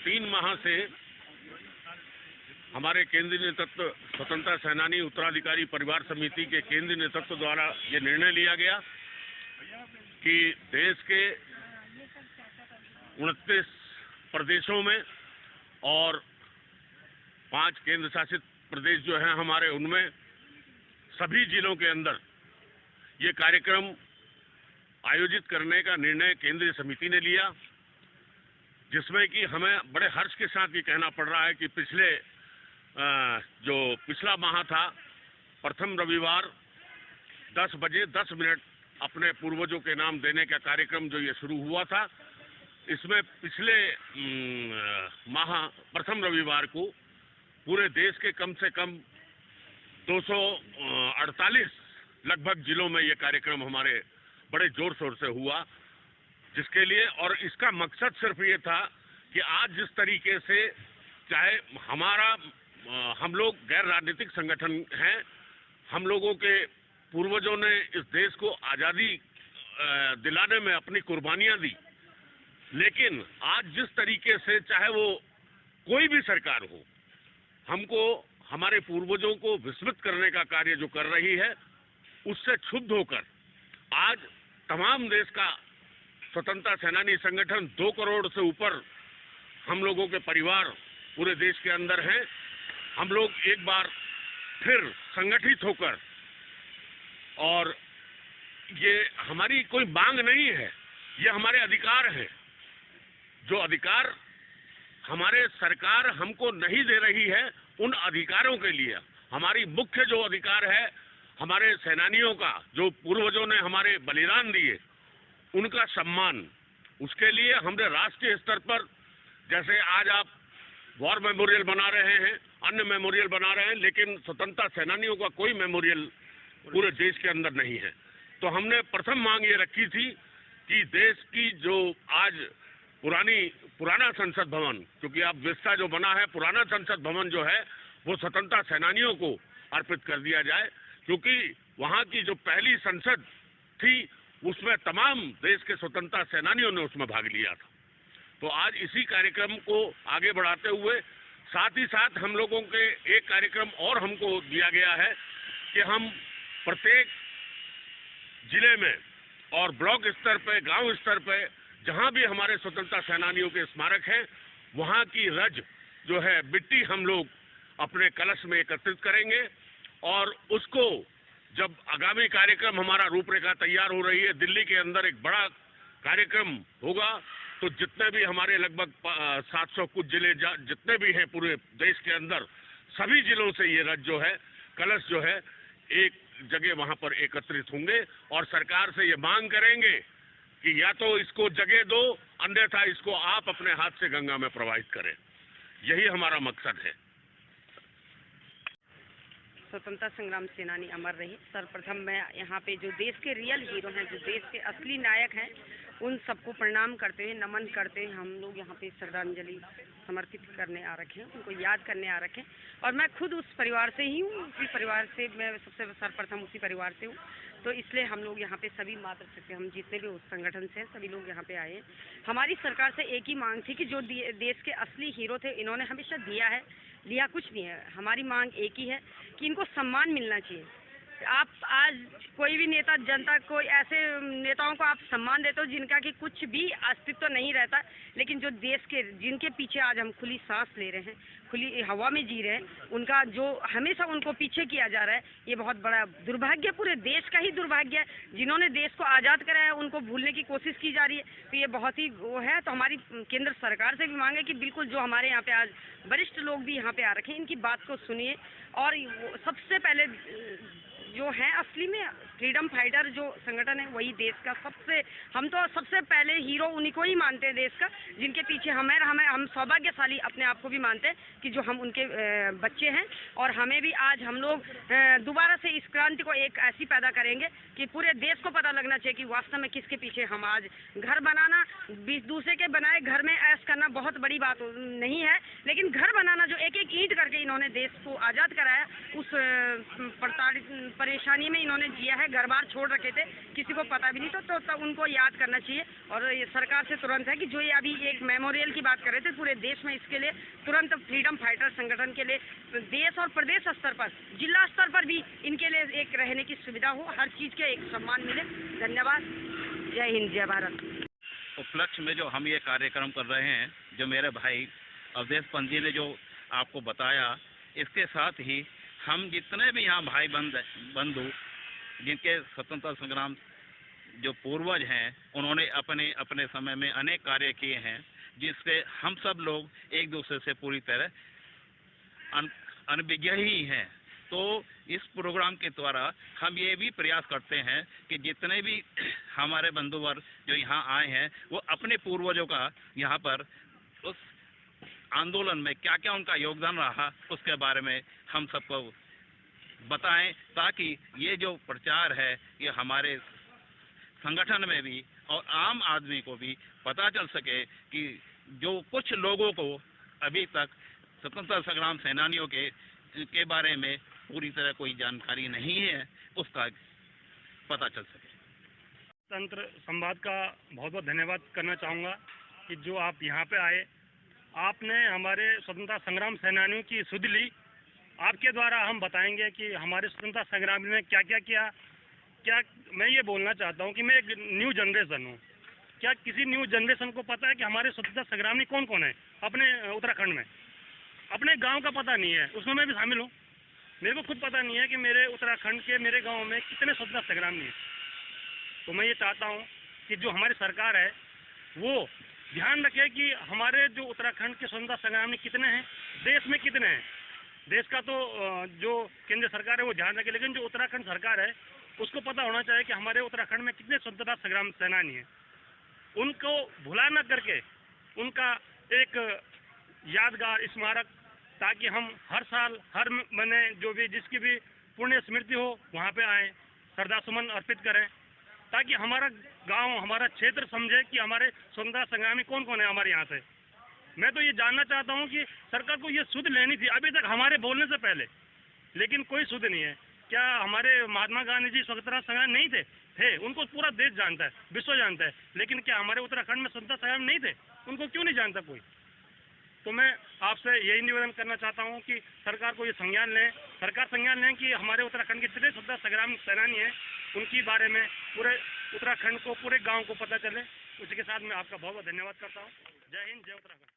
3 माह से हमारे केंद्रीय नेतृत्व स्वतंत्रता सेनानी उत्तराधिकारी परिवार समिति के केंद्रीय नेतृत्व द्वारा ये निर्णय लिया गया कि देश के 29 प्रदेशों में और 5 केंद्र शासित प्रदेश जो हैं हमारे, उनमें सभी जिलों के अंदर ये कार्यक्रम आयोजित करने का निर्णय केंद्रीय समिति ने लिया, जिसमें कि हमें बड़े हर्ष के साथ ये कहना पड़ रहा है कि पिछला माह था, प्रथम रविवार 10 बजे 10 मिनट अपने पूर्वजों के नाम देने का कार्यक्रम जो ये शुरू हुआ था, इसमें पिछले माह प्रथम रविवार को पूरे देश के कम से कम 248 लगभग जिलों में ये कार्यक्रम हमारे बड़े जोर शोर से हुआ, जिसके लिए, और इसका मकसद सिर्फ ये था कि आज जिस तरीके से चाहे हम लोग गैर राजनीतिक संगठन हैं, हम लोगों के पूर्वजों ने इस देश को आज़ादी दिलाने में अपनी कुर्बानियां दी, लेकिन आज जिस तरीके से चाहे वो कोई भी सरकार हो, हमको हमारे पूर्वजों को विस्मृत करने का कार्य जो कर रही है, उससे क्षुब्ध होकर आज तमाम देश का स्वतंत्रता सेनानी संगठन 2 करोड़ से ऊपर हम लोगों के परिवार पूरे देश के अंदर हैं। हम लोग एक बार फिर संगठित होकर, और ये हमारी कोई मांग नहीं है, ये हमारे अधिकार हैं, जो अधिकार हमारे सरकार हमको नहीं दे रही है, उन अधिकारों के लिए हमारी मुख्य जो अधिकार है, हमारे सेनानियों का, जो पूर्वजों ने हमारे बलिदान दिए, उनका सम्मान, उसके लिए हमने राष्ट्रीय स्तर पर, जैसे आज आप वॉर मेमोरियल बना रहे हैं, अन्य मेमोरियल बना रहे हैं, लेकिन स्वतंत्रता सेनानियों का कोई मेमोरियल पूरे देश के अंदर नहीं है। तो हमने प्रथम मांग ये रखी थी कि देश की जो आज पुराना संसद भवन, क्योंकि अब विस्ता जो बना है, पुराना संसद भवन जो है वो स्वतंत्रता सेनानियों को अर्पित कर दिया जाए, क्योंकि वहाँ की जो पहली संसद थी उसमें तमाम देश के स्वतंत्रता सेनानियों ने उसमें भाग लिया था। तो आज इसी कार्यक्रम को आगे बढ़ाते हुए साथ ही साथ हम लोगों के एक कार्यक्रम और हमको दिया गया है कि हम प्रत्येक जिले में और ब्लॉक स्तर पे, गांव स्तर पे, जहां भी हमारे स्वतंत्रता सेनानियों के स्मारक हैं, वहां की रज जो है, मिट्टी हम लोग अपने कलश में एकत्रित करेंगे, और उसको जब आगामी कार्यक्रम हमारा रूपरेखा तैयार हो रही है, दिल्ली के अंदर एक बड़ा कार्यक्रम होगा, तो जितने भी हमारे लगभग 700 कुछ जिले जितने भी हैं पूरे देश के अंदर, सभी जिलों से ये रथ जो है, कलश जो है, एक जगह वहां पर एकत्रित होंगे और सरकार से ये मांग करेंगे कि या तो इसको जगह दो, अन्यथा इसको आप अपने हाथ से गंगा में प्रवाहित करें। यही हमारा मकसद है। स्वतंत्रता संग्राम सेनानी अमर रहे। सर्वप्रथम मैं यहाँ पे जो देश के रियल हीरो हैं, जो देश के असली नायक हैं, उन सबको प्रणाम करते हुए, नमन करते हुए हम लोग यहाँ पे श्रद्धांजलि समर्पित करने आ रखे हैं, उनको याद करने आ रखे हैं। और मैं खुद उस परिवार से ही हूँ, उसी परिवार से मैं सबसे सर्वप्रथम उसी परिवार से हूँ, तो इसलिए हम लोग यहाँ पे सभी मातृशक्ति, हम जितने भी उस संगठन से हैं, सभी लोग यहाँ पे आए हैं। हमारी सरकार से एक ही मांग थी कि जो देश के असली हीरो थे, इन्होंने हमेशा दिया है, लिया कुछ नहीं है। हमारी मांग एक ही है कि इनको सम्मान मिलना चाहिए। आप आज कोई भी नेता, जनता, कोई ऐसे नेताओं को आप सम्मान देते हो जिनका कि कुछ भी अस्तित्व तो नहीं रहता, लेकिन जो देश के, जिनके पीछे आज हम खुली सांस ले रहे हैं, खुली हवा में जी रहे हैं, उनका जो हमेशा उनको पीछे किया जा रहा है, ये बहुत बड़ा दुर्भाग्य, पूरे देश का ही दुर्भाग्य है। जिन्होंने देश को आज़ाद कराया उनको भूलने की कोशिश की जा रही है, तो ये बहुत ही वो है। तो हमारी केंद्र सरकार से भी मांग है कि बिल्कुल जो हमारे यहाँ पे आज वरिष्ठ लोग भी यहाँ पे आ रखे हैं, इनकी बात को सुनिए। और सबसे पहले जो है असली में फ्रीडम फाइटर जो संगठन है, वही देश का हम तो सबसे पहले हीरो उन्हीं को ही मानते हैं देश का, जिनके पीछे हम सौभाग्यशाली अपने आप को भी मानते हैं कि जो हम उनके बच्चे हैं। और हमें भी आज हम लोग दोबारा से इस क्रांति को एक ऐसी पैदा करेंगे कि पूरे देश को पता लगना चाहिए कि वास्तव में किसके पीछे हम आज घर बनाना, दूसरे के बनाए घर में ऐश करना बहुत बड़ी बात नहीं है, लेकिन घर बनाना, जो एक एक ईंट करके इन्होंने देश को आज़ाद कराया, उस परेशानी में इन्होंने जिया है, घर बार छोड़ रखे थे, किसी को पता भी नहीं तो तब उनको याद करना चाहिए। और ये सरकार से तुरंत है कि जो ये अभी एक मेमोरियल की बात कर रहे थे पूरे देश में, इसके लिए तुरंत फ्रीडम फाइटर संगठन के लिए देश और प्रदेश स्तर पर, जिला स्तर पर भी इनके लिए एक रहने की सुविधा हो, हर चीज़ के एक सम्मान मिले। धन्यवाद। जय हिंद, जय भारत। उपलक्ष्य में जो हम ये कार्यक्रम कर रहे हैं, जो मेरे भाई अवधेश पंत जी ने जो आपको बताया, इसके साथ ही हम जितने भी यहाँ भाई बंधु जिनके स्वतंत्रता संग्राम जो पूर्वज हैं, उन्होंने अपने अपने समय में अनेक कार्य किए हैं, जिससे हम सब लोग एक दूसरे से पूरी तरह अनभिज्ञ ही हैं। तो इस प्रोग्राम के द्वारा हम ये भी प्रयास करते हैं कि जितने भी हमारे बंधुवर्ग जो यहाँ आए हैं, वो अपने पूर्वजों का यहाँ पर उस आंदोलन में क्या क्या उनका योगदान रहा, उसके बारे में हम सबको बताएं, ताकि ये जो प्रचार है ये हमारे संगठन में भी और आम आदमी को भी पता चल सके कि जो कुछ लोगों को अभी तक स्वतंत्रता संग्राम सेनानियों के बारे में पूरी तरह कोई जानकारी नहीं है, उसका पता चल सके। तंत्र संवाद का बहुत बहुत धन्यवाद करना चाहूँगा कि जो आप यहाँ पे आए, आपने हमारे स्वतंत्रता संग्राम सेनानियों की सुध ली। आपके द्वारा हम बताएंगे कि हमारे स्वतंत्रता संग्राम में क्या क्या किया। क्या मैं ये बोलना चाहता हूँ कि मैं एक न्यू जनरेशन हूँ। क्या किसी न्यू जनरेशन को पता है कि हमारे स्वतंत्रता संग्रामी कौन कौन है अपने उत्तराखंड में? अपने गांव का पता नहीं है, उसमें मैं भी शामिल हूँ। मेरे को खुद पता नहीं है कि मेरे उत्तराखंड के मेरे गांव में कितने स्वतंत्रता संग्रामी हैं। तो मैं ये चाहता हूँ कि जो हमारी सरकार है वो ध्यान रखे कि हमारे जो उत्तराखंड के स्वतंत्रता संग्रामी कितने हैं, देश में कितने हैं। देश का तो जो केंद्र सरकार है वो ध्यान रखे, लेकिन जो उत्तराखंड सरकार है उसको पता होना चाहिए कि हमारे उत्तराखंड में कितने स्वतंत्रता संग्राम सेनानी हैं। उनको भुला न करके उनका एक यादगार स्मारक, ताकि हम हर साल हर महीने जो भी जिसकी भी पुण्य स्मृति हो वहाँ पे आएँ, श्रद्धासुमन अर्पित करें, ताकि हमारा गांव हमारा क्षेत्र समझे कि हमारे स्वतंत्रता संग्रामी कौन कौन है हमारे यहाँ से। मैं तो ये जानना चाहता हूँ कि सरकार को ये सुध लेनी थी अभी तक हमारे बोलने से पहले, लेकिन कोई सुध नहीं है। क्या हमारे महात्मा गांधी जी स्वतंत्रता संग्राम नहीं थे? उनको पूरा देश जानता है, विश्व जानता है, लेकिन क्या हमारे उत्तराखंड में स्वतंत्रता संग्राम नहीं थे? उनको क्यों नहीं जानता कोई? तो मैं आपसे यही निवेदन करना चाहता हूँ कि सरकार को ये संज्ञान लें, सरकार संज्ञान लें कि हमारे उत्तराखंड के जितने स्वतंत्रता संग्राम सेनानी हैं उनकी बारे में पूरे उत्तराखंड को, पूरे गांव को पता चले। उसी के साथ मैं आपका बहुत बहुत धन्यवाद करता हूँ। जय हिंद, जय उत्तराखंड।